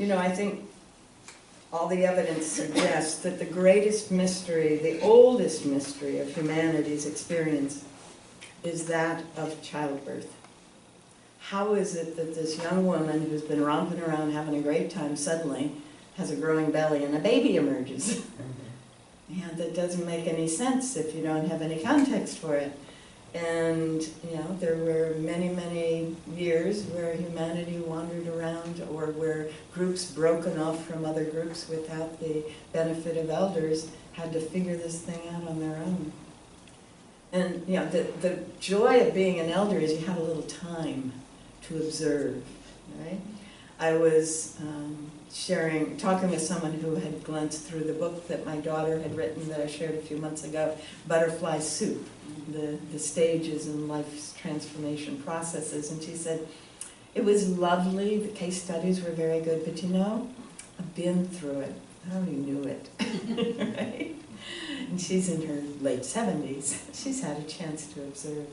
You know, I think all the evidence suggests that the greatest mystery, the oldest mystery of humanity's experience is that of childbirth. How is it that this young woman who's been romping around having a great time suddenly has a growing belly and a baby emerges? And that doesn't make any sense if you don't have any context for it. And, you know, there were many, many years where humanity wandered around, or where groups broken off from other groups without the benefit of elders had to figure this thing out on their own. And, you know, the joy of being an elder is you have a little time to observe, right? I was talking with someone who had glanced through the book that my daughter had written that I shared a few months ago, Butterfly Soup, the stages in life's transformation processes, and she said, it was lovely, the case studies were very good, but you know, I've been through it, I already knew it, right? And she's in her late 70s, she's had a chance to observe.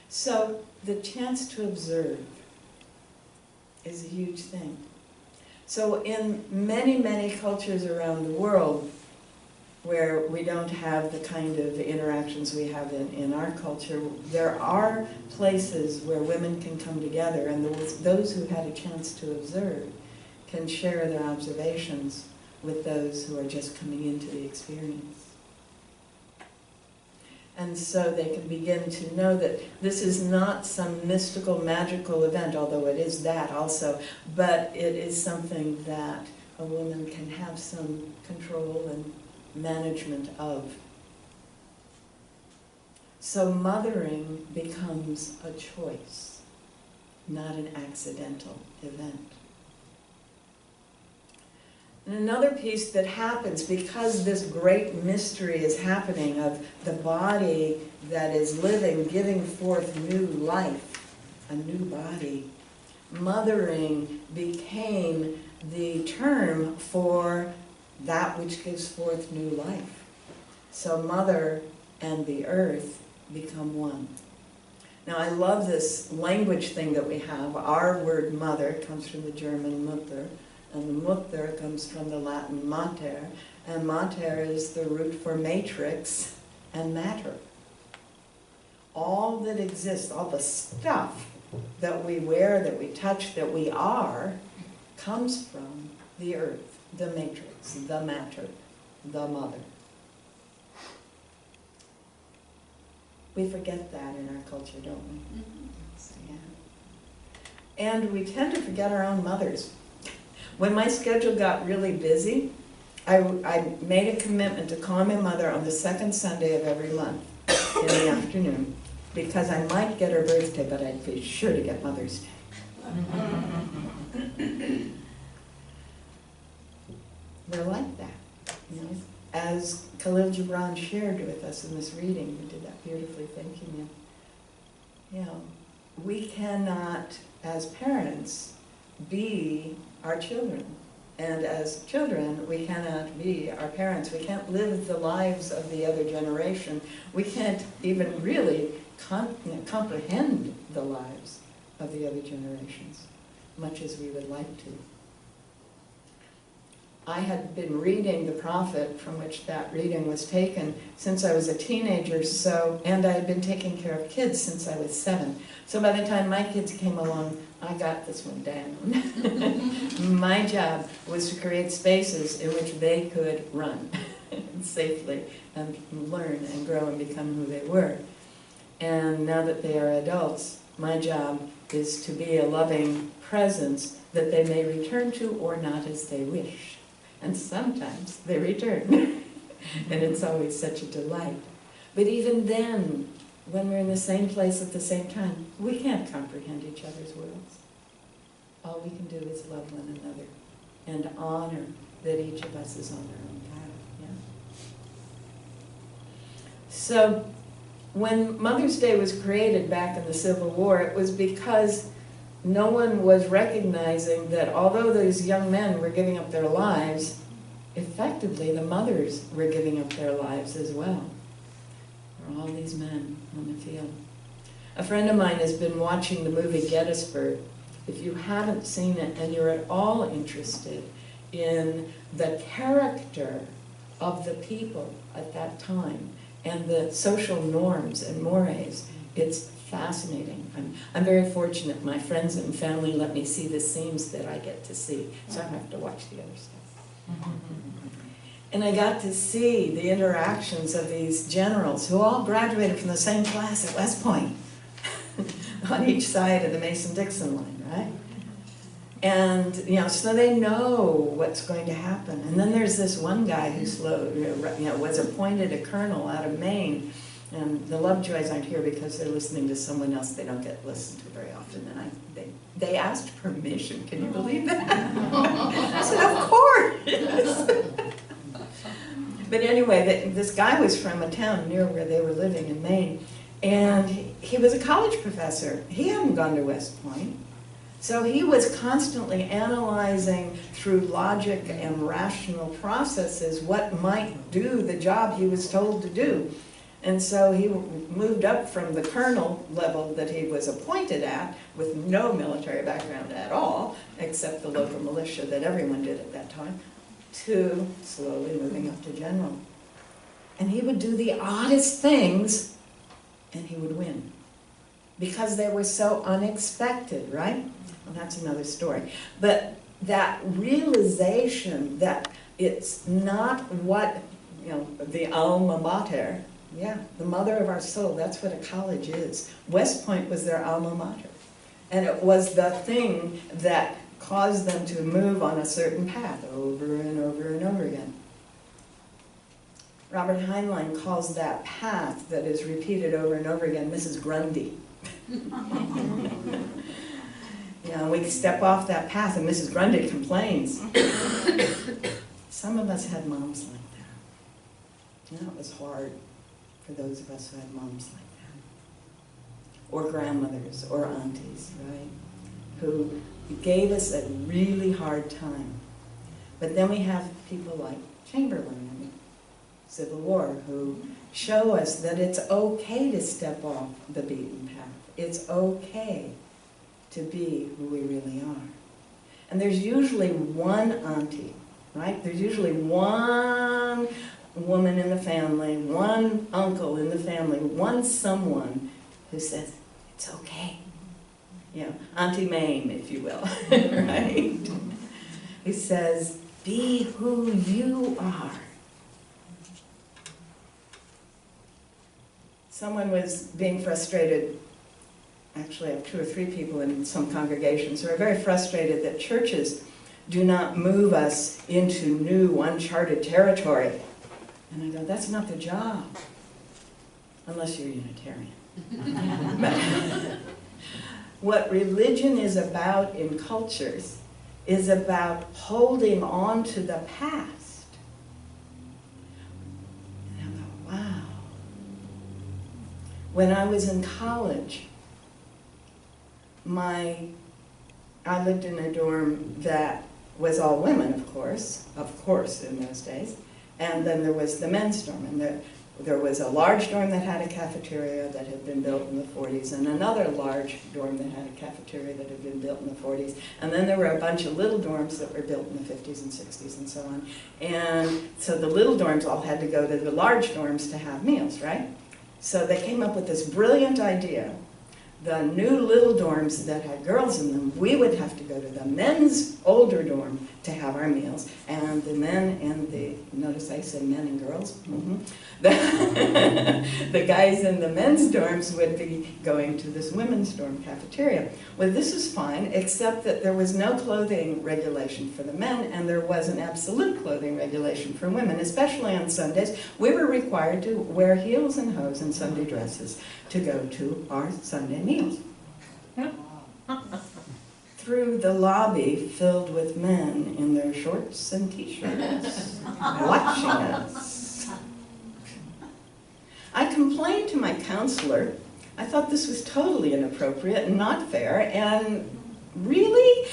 So the chance to observe is a huge thing. So in many, many cultures around the world where we don't have the kind of interactions we have in our culture, there are places where women can come together, and those who had a chance to observe can share their observations with those who are just coming into the experience. And so they can begin to know that this is not some mystical, magical event, although it is that also, but it is something that a woman can have some control and management of. So mothering becomes a choice, not an accidental event. And another piece that happens, because this great mystery is happening of the body that is living, giving forth new life, a new body, mothering became the term for that which gives forth new life. So mother and the earth become one. Now I love this language thing that we have. Our word mother comes from the German Mutter, and the Mutter comes from the Latin mater, and mater is the root for matrix and matter. All that exists, all the stuff that we wear, that we touch, that we are, comes from the earth, the matrix, the matter, the mother. We forget that in our culture, don't we? Mm-hmm. So, yeah. And we tend to forget our own mothers. When my schedule got really busy, I made a commitment to call my mother on the second Sunday of every month in the afternoon, because I might get her birthday, but I'd be sure to get Mother's Day. They're like that, you know? As Khalil Gibran shared with us in this reading, you did that beautifully, thanking you. You know, we cannot, as parents, be our children. And as children, we cannot be our parents. We can't live the lives of the other generation. We can't even really comprehend the lives of the other generations, much as we would like to. I had been reading the prophet from which that reading was taken since I was a teenager, and I had been taking care of kids since I was 7. So by the time my kids came along, I got this one down. My job was to create spaces in which they could run safely and learn and grow and become who they were. And now that they are adults, my job is to be a loving presence that they may return to or not as they wish. And sometimes they return, and it's always such a delight. But even then, when we're in the same place at the same time, we can't comprehend each other's worlds. All we can do is love one another and honor that each of us is on our own path. Yeah? So, when Mother's Day was created back in the Civil War, it was because no one was recognizing that although those young men were giving up their lives, effectively the mothers were giving up their lives as well. There are all these men on the field. A friend of mine has been watching the movie Gettysburg, if you haven't seen it and you're at all interested in the character of the people at that time and the social norms and mores, it's fascinating. I'm very fortunate. My friends and family let me see the scenes that I get to see, so I don't have to watch the other stuff. And I got to see the interactions of these generals who all graduated from the same class at West Point on each side of the Mason-Dixon line, right? And, so they know what's going to happen. And then there's this one guy who was appointed a colonel out of Maine. And the Lovejoys aren't here because they're listening to someone else they don't get listened to very often. And they asked permission. Can you believe that? I said, of course. Yes. But anyway, this guy was from a town near where they were living in Maine. And he was a college professor. He hadn't gone to West Point. So he was constantly analyzing through logic and rational processes what might do the job he was told to do. And so he moved up from the colonel level that he was appointed at with no military background at all, except the local militia that everyone did at that time, to slowly moving up to general. And he would do the oddest things, and he would win. Because they were so unexpected, right? Well, that's another story. But that realization that it's not what, the alma mater, the mother of our soul, that's what a college is. West Point was their alma mater. And it was the thing that caused them to move on a certain path over and over and over again. Robert Heinlein calls that path that is repeated over and over again Mrs. Grundy. We step off that path and Mrs. Grundy complains. Some of us had moms like that. It was hard for those of us who had moms like that. Or grandmothers or aunties, right? Who gave us a really hard time. But then we have people like Chamberlain in the Civil War who show us that it's okay to step off the beaten path. It's okay to be who we really are. And there's usually one auntie, right? There's usually one woman in the family, one uncle in the family, one someone who says, it's okay. Auntie Mame, if you will, right? Who says, be who you are. Someone was being frustrated. Actually, I have 2 or 3 people in some congregations who are very frustrated that churches do not move us into new, uncharted territory. And I go, that's not their job, unless you're Unitarian. What religion is about in cultures is about holding on to the past. And I go, wow. When I was in college, I lived in a dorm that was all women, of course in those days, and then there was the men's dorm, and there was a large dorm that had a cafeteria that had been built in the 40s, and another large dorm that had a cafeteria that had been built in the 40s, and then there were a bunch of little dorms that were built in the 50s and 60s and so on, and so the little dorms all had to go to the large dorms to have meals, right? So they came up with this brilliant idea. The new little dorms that had girls in them, we would have to go to the men's older dorm to have our meals, and the men and notice I said men and girls? The guys in the men's dorms would be going to this women's dorm cafeteria. Well, this is fine, except that there was no clothing regulation for the men, and there was an absolute clothing regulation for women, especially on Sundays. We were required to wear heels and hose and Sunday dresses to go to our Sunday meals. Through the lobby filled with men in their shorts and t-shirts, watching us. I complained to my counselor. I thought this was totally inappropriate and not fair, and really?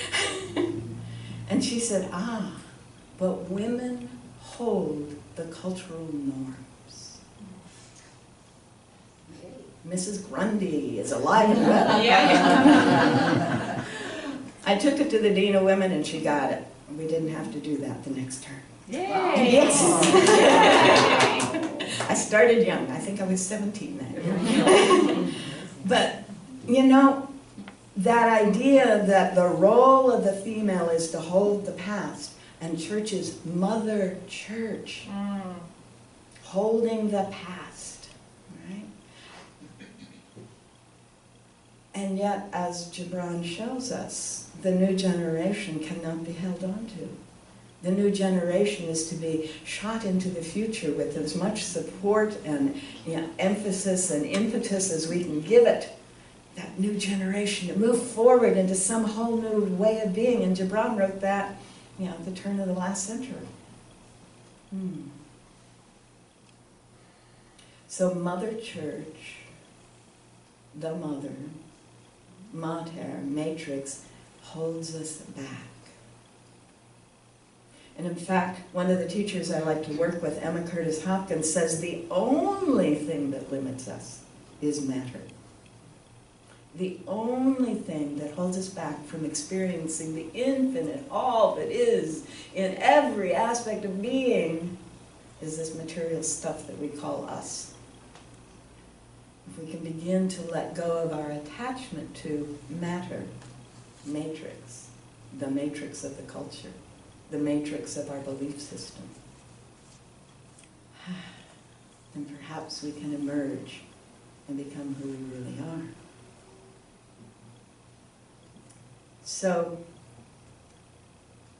And she said, but women hold the cultural norms. Mrs. Grundy is alive and well. I took it to the Dean of Women and she got it. We didn't have to do that the next term. Yay! Yes. I started young. I think I was 17 then. But, you know, that idea that the role of the female is to hold the past, and church is Mother Church, holding the past, right? And yet, as Gibran shows us, the new generation cannot be held on to. The new generation is to be shot into the future with as much support and emphasis and impetus as we can give it. That new generation to move forward into some whole new way of being. And Gibran wrote that, at the turn of the last century. So Mother Church, the Mother, Mater, Matrix, holds us back. And in fact, one of the teachers I like to work with, Emma Curtis Hopkins, says the only thing that limits us is matter. The only thing that holds us back from experiencing the infinite, all that is in every aspect of being, is this material stuff that we call us. If we can begin to let go of our attachment to matter, matrix, the matrix of the culture, the matrix of our belief system, then perhaps we can emerge and become who we really are. So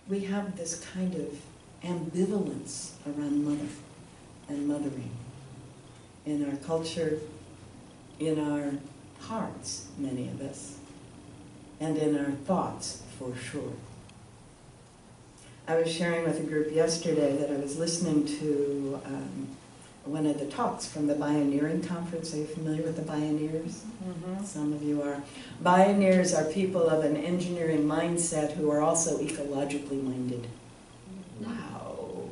we have this kind of ambivalence around mother and mothering in our culture, in our hearts, many of us, and in our thoughts, for sure. I was sharing with a group yesterday that I was listening to one of the talks from the Bioneering Conference. Are you familiar with the Bioneers? Mm-hmm. Some of you are. Bioneers are people of an engineering mindset who are also ecologically minded. Wow.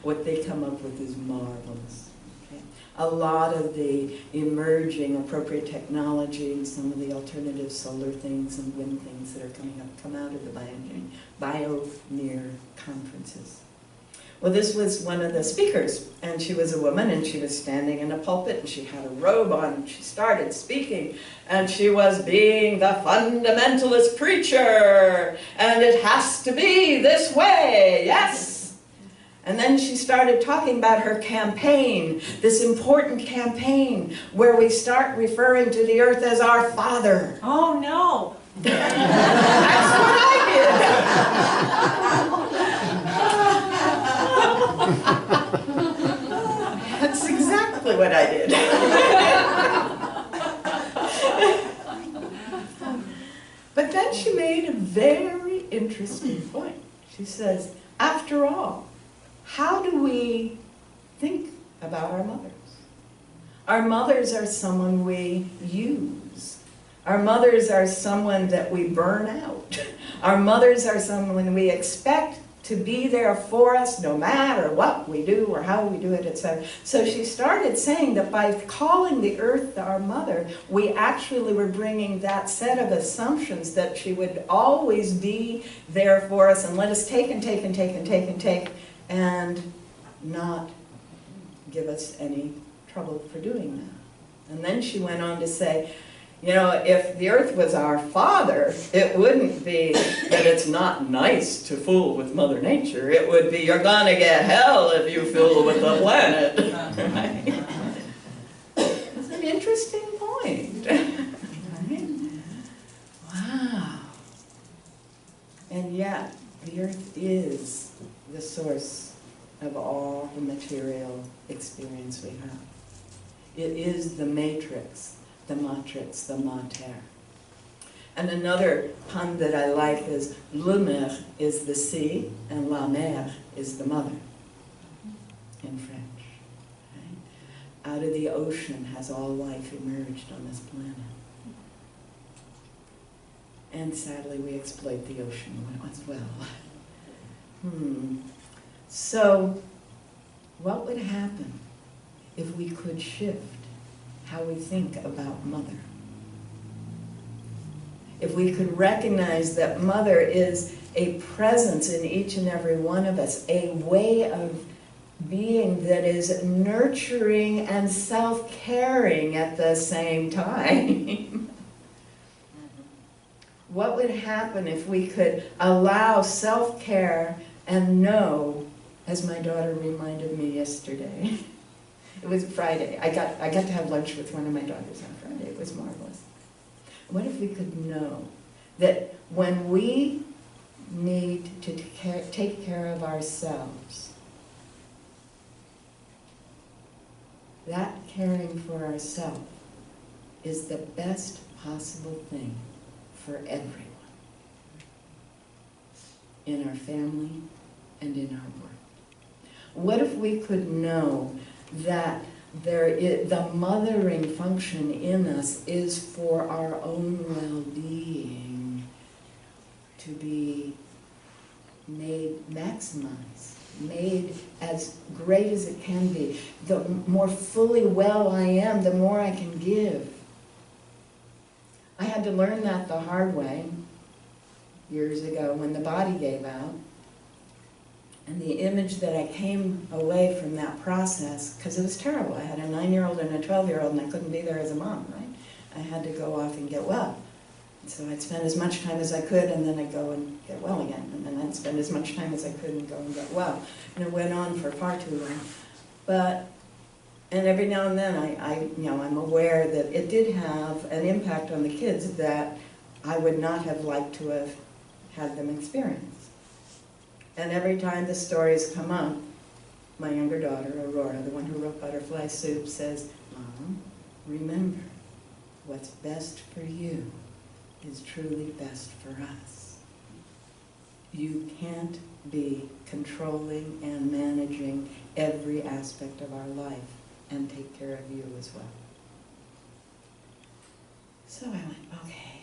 What they come up with is marvelous. Okay? A lot of the emerging appropriate technology and some of the alternative solar things and wind things that are coming up come out of the Bioneer conferences. Well, this was one of the speakers, and she was a woman, and she was standing in a pulpit, and she had a robe on, and she started speaking, and she was being the fundamentalist preacher, and it has to be this way, yes? And then she started talking about her campaign, this important campaign, where we start referring to the earth as our father. Oh, no. That's what I did. That's exactly what I did. But then she made a very interesting point. She says, after all, how do we think about our mothers? Our mothers are someone we use. Our mothers are someone that we burn out. Our mothers are someone we expect to be there for us no matter what we do or how we do it, etc. So she started saying that by calling the earth our mother, we actually were bringing that set of assumptions that she would always be there for us and let us take and take and take and take and take and not give us any trouble for doing that. And then she went on to say, if the earth was our father, it wouldn't be that it's not nice to fool with Mother Nature. It would be, you're gonna get hell if you fool with the planet. Right? That's an interesting point. Right? Wow. And yet, the earth is the source of all the material experience we have. It is the matrix, the matrix, the mater. And another pun that I like is, le mer is the sea, and la mer is the mother, in French. Right? Out of the ocean has all life emerged on this planet. And sadly, we exploit the ocean as well. So, what would happen if we could shift how we think about mother? if we could recognize that Mother is a presence in each and every one of us, a way of being that is nurturing and self-caring at the same time. What would happen if we could allow self-care and know, as my daughter reminded me yesterday, it was Friday, I got to have lunch with one of my daughters on Friday, it was marvelous. What if we could know that when we need to take care of ourselves, that caring for ourselves is the best possible thing for everyone, in our family and in our work. What if we could know that the mothering function in us is for our own well-being, to be made maximized, made as great as it can be. The more fully well I am, the more I can give. I had to learn that the hard way years ago when the body gave out. And the image that I came away from that process, because it was terrible. I had a 9-year-old and a 12-year-old, and I couldn't be there as a mom, right? I had to go off and get well. And so I'd spend as much time as I could, and then I'd go and get well again. And then I'd spend as much time as I could and go and get well. And it went on for far too long. And every now and then I'm aware that it did have an impact on the kids that I would not have liked to have had them experience. And every time the stories come up, my younger daughter, Aurora, the one who wrote Butterfly Soup, says, Mom, remember, what's best for you is truly best for us. You can't be controlling and managing every aspect of our life and take care of you as well. So I went, okay.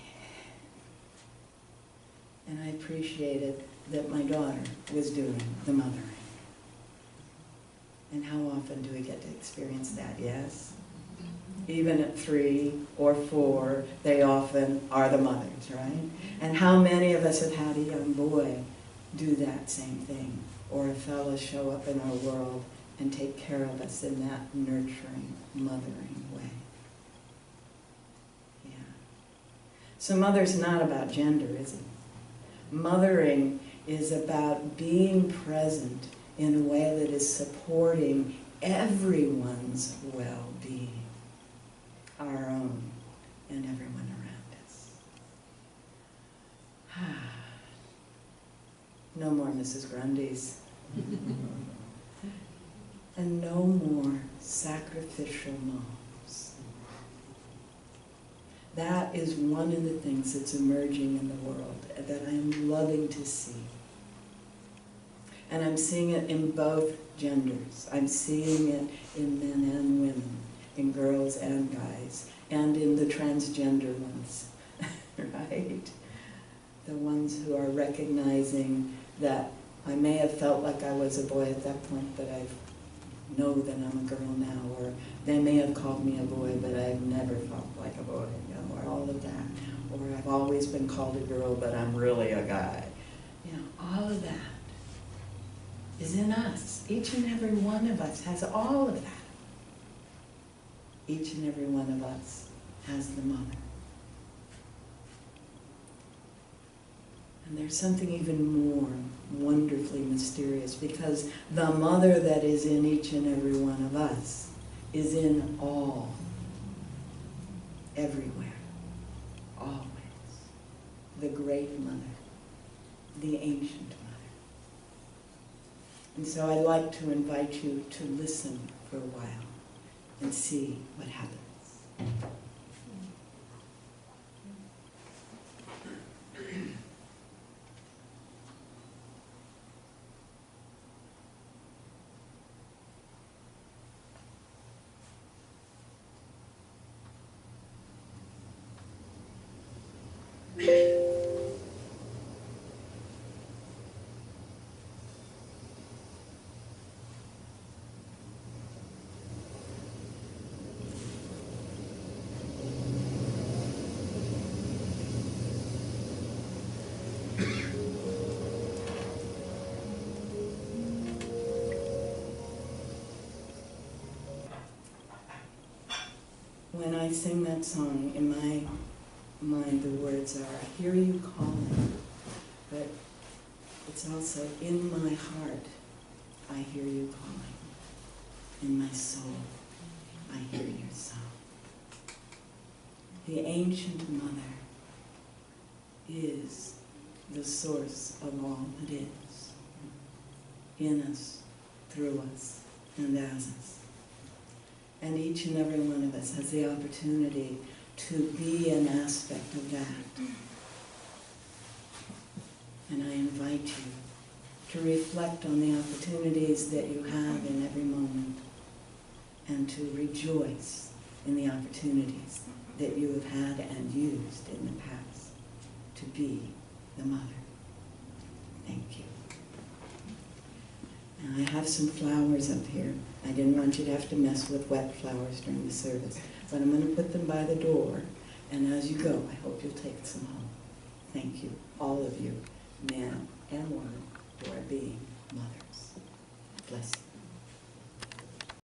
And I appreciated that my daughter was doing the mothering. And how often do we get to experience that? Yes? Even at 3 or 4, they often are the mothers, right? And how many of us have had a young boy do that same thing, or a fellow show up in our world and take care of us in that nurturing, mothering way? Yeah. So mother's not about gender, is it? Mothering is about being present in a way that is supporting everyone's well-being, our own and everyone around us. No more Mrs. Grundy's. And no more sacrificial moms. That is one of the things that's emerging in the world that I am loving to see. And I'm seeing it in both genders. I'm seeing it in men and women, in girls and guys, and in the transgender ones, right? The ones who are recognizing that I may have felt like I was a boy at that point, but I know that I'm a girl now, or they may have called me a boy, but I've never felt like a boy, you know, or all of that. Or I've always been called a girl, but I'm really a guy. You know, all of that is in us. Each and every one of us has all of that. Each and every one of us has the mother. And there's something even more wonderfully mysterious, because the mother that is in each and every one of us is in all, everywhere, always. The great mother, the ancient mother. And so I'd like to invite you to listen for a while and see what happens. I sing that song, in my mind the words are, I hear you calling, but it's also, in my heart, I hear you calling. In my soul, I hear your song. The ancient mother is the source of all that is, in us, through us, and as us. And each and every one of us has the opportunity to be an aspect of that. And I invite you to reflect on the opportunities that you have in every moment, and to rejoice in the opportunities that you have had and used in the past to be the mother. Thank you. And I have some flowers up here. I didn't want you to have to mess with wet flowers during the service, but I'm going to put them by the door, and as you go, I hope you'll take some home. Thank you, all of you, men and women, who are being mothers. Bless you.